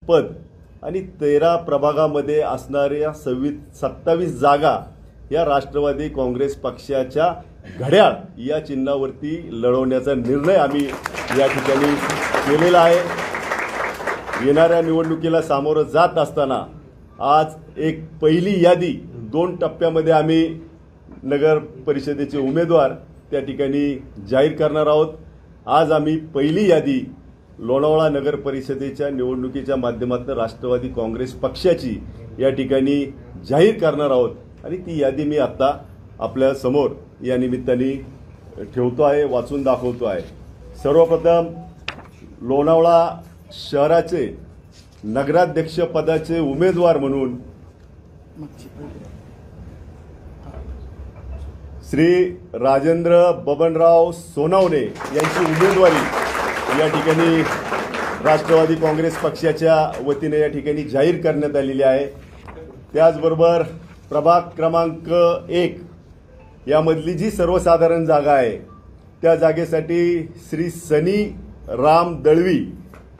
पद आणि 13 प्रभागामध्ये असणाऱ्या 27 जागा या राष्ट्रवादी काँग्रेस पक्षाच्या घड्याळ या चिन्हावरती लढवण्याचा निर्णय आम्ही या ठिकाणी केलेला आहे। येणाऱ्या निवडणुकीला सामोरं जात असताना आज एक पहिली यादी 2 टप्प्यामध्ये आम्ही नगर परिषदेचे उमेदवार त्या ठिकाणी जाहीर करणार आहोत। आज आम्ही पहिली यादी लोणावळा नगर परिषदेच्या निवडणुकीच्या माध्यमातून राष्ट्रवादी काँग्रेस पक्षाची या ठिकाणी जाहीर करणार आहोत आणि ती यादी मी आता आपल्या समोर या निमित्ताने ठेवतो आहे, वाचून दाखवतो आहे। सर्वप्रथम लोणावळा शहराचे नगराध्यक्ष पदाचे उमेदवार म्हणून श्री राजेंद्र बबनराव सोनवणे यांची उमेदवारी या ठिकाणी राष्ट्रवादी काँग्रेस पक्षाच्या वतीने या ठिकाणी जाहीर करण्यात आलेली आहे। त्याचबरोबर प्रभाग क्रमांक 1 यामधली जी सर्वसाधारण जागा आहे त्या जागेसाठी श्री सनी राम दळवी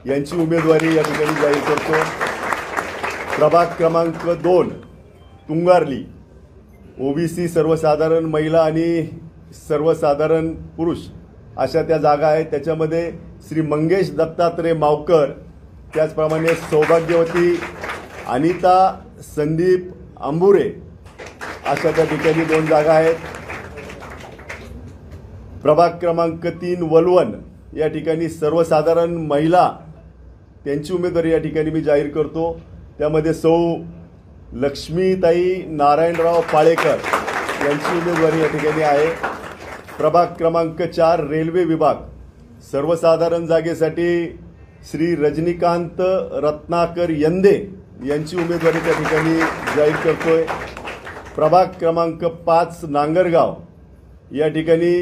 यांची उमेदवारी या ठिकाणी जाहीर करतो। प्रभाग क्रमांक 2 तुंगारली ओबीसी सर्वसाधारण महिला आणि सर्वसाधारण पुरुष अशा त्या जागा आहेत। त्याच्यामध्ये श्री मंगेश दत्तात्रय मावकर, त्याचप्रमाणे सौभाग्यवती अनिता संदीप अंबुरे अशा त्या ठिकाणी 2 जागा आहेत। प्रभाग क्रमांक 3 वलवण या ठिकाणी सर्वसाधारण महिला त्यांची उमेदवारी या ठिकाणी मी जाहीर करतो। त्यामध्ये सौ लक्ष्मीताई नारायणराव पाळेकर यांची उमेदवारी या ठिकाणी आहे। प्रभाग क्रमांक 4 रेल्वे विभाग सर्वसाधारण जागेसाठी श्री रजनीकांत रत्नाकर यंदे यांची उमेदवारी त्या ठिकाणी जाहीर करतोय। प्रभाग क्रमांक 5 नांगरगाव या ठिकाणी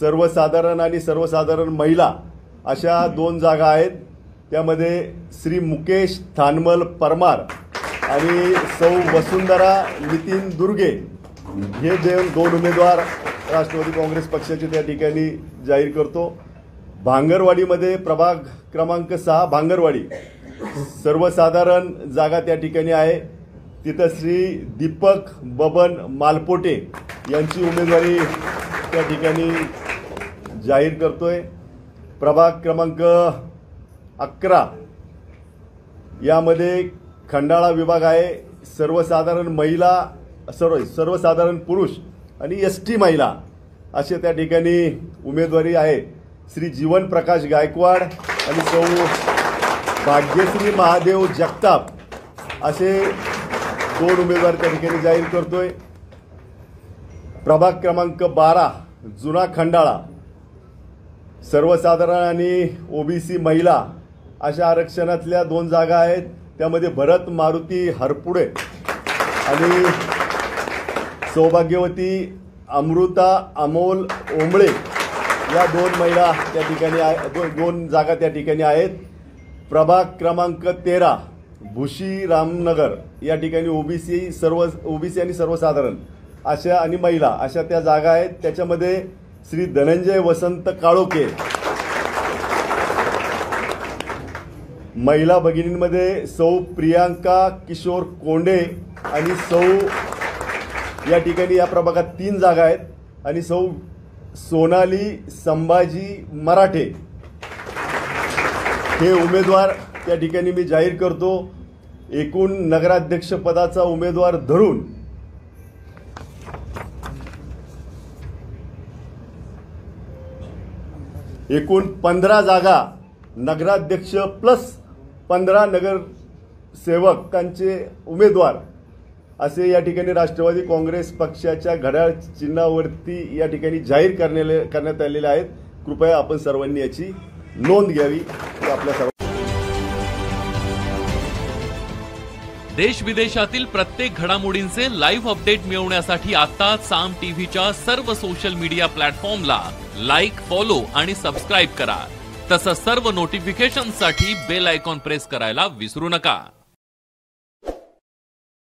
सर्वसाधारण आणि सर्वसाधारण महिला अशा 2 जागा आहेत। त्यामध्ये श्री मुकेश थानमल परमार आणि सौ वसुंधरा नितीन दुर्गे हे 2 उमेदवार राष्ट्रवादी काँग्रेस पक्षाचे त्या ठिकाणी जाहीर करतो। भांगरवाडीमध्ये प्रभाग क्रमांक 6 भांगरवाडी सर्वसाधारण जागा त्या ठिकाणी आहे। तिथं श्री दीपक बबन मालपोटे यांची उमेदवारी त्या ठिकाणी जाहीर करतोय। प्रभाग क्रमांक 11 यामध्ये खंडाळा विभाग आहे। सर्वसाधारण महिला सर्वसाधारण पुरुष आणि एसटी महिला असे त्या ठिकाणी उमेदवारी आहे। श्री जीवन प्रकाश गायकवाड आणि सौ भाग्यश्री महादेव जगताप असे 2 उमेदवार त्या ठिकाणी जाहीर करतोय। प्रभाग क्रमांक 12 जुना खंडाळा सर्वसाधारण आणि ओबीसी महिला अशा आरक्षणातल्या 2 जागा आहेत। त्यामध्ये भरत मारुती हरपुडे आणि सौभाग्यवती अमृता अमोल ओंबळे या 2 महिला त्या ठिकाणी 2 जागा त्या ठिकाणी आहेत। प्रभाग क्रमांक 13 भुशी रामनगर या ठिकाणी ओबीसी आणि सर्वसाधारण अशा आणि महिला अशा त्या जागा आहेत। त्याच्यामध्ये श्री धनंजय वसंत काळोखे महिला भगिनींमध्ये सौ प्रियांका किशोर कोंडे आणि सौ या ठिकाणी या प्रभागात 3 जागा आहेत आणि सौ सोनाली संभाजी मराठे हे उमेदवार त्या ठिकाणी मी जाहीर करतो। एकूण नगराध्यक्ष पदाचा उमेदवार धरून एकूण 15 जागा नगराध्यक्ष प्लस 15 नगरसेवकांचे उमेदवार असे या ठिकाणी राष्ट्रवादी काँग्रेस पक्षाच्या घड्याळ चिन्हावरती या ठिकाणी जाहीर करण्यात आलेले आहेत। कृपया आपण सर्वांनी याची नोंद घ्यावी आपल्या सर्व देश विदेशातील प्रत्येक घडामोडींचे लाईव्ह अपडेट मिळवण्यासाठी आता साम टीव्हीच्या सर्व सोशल मीडिया प्लॅटफॉर्मला लाईक, फॉलो आणि सबस्क्राईब करा। तसंच सर्व नोटिफिकेशनसाठी बेल आयकॉन प्रेस करायला विसरू नका।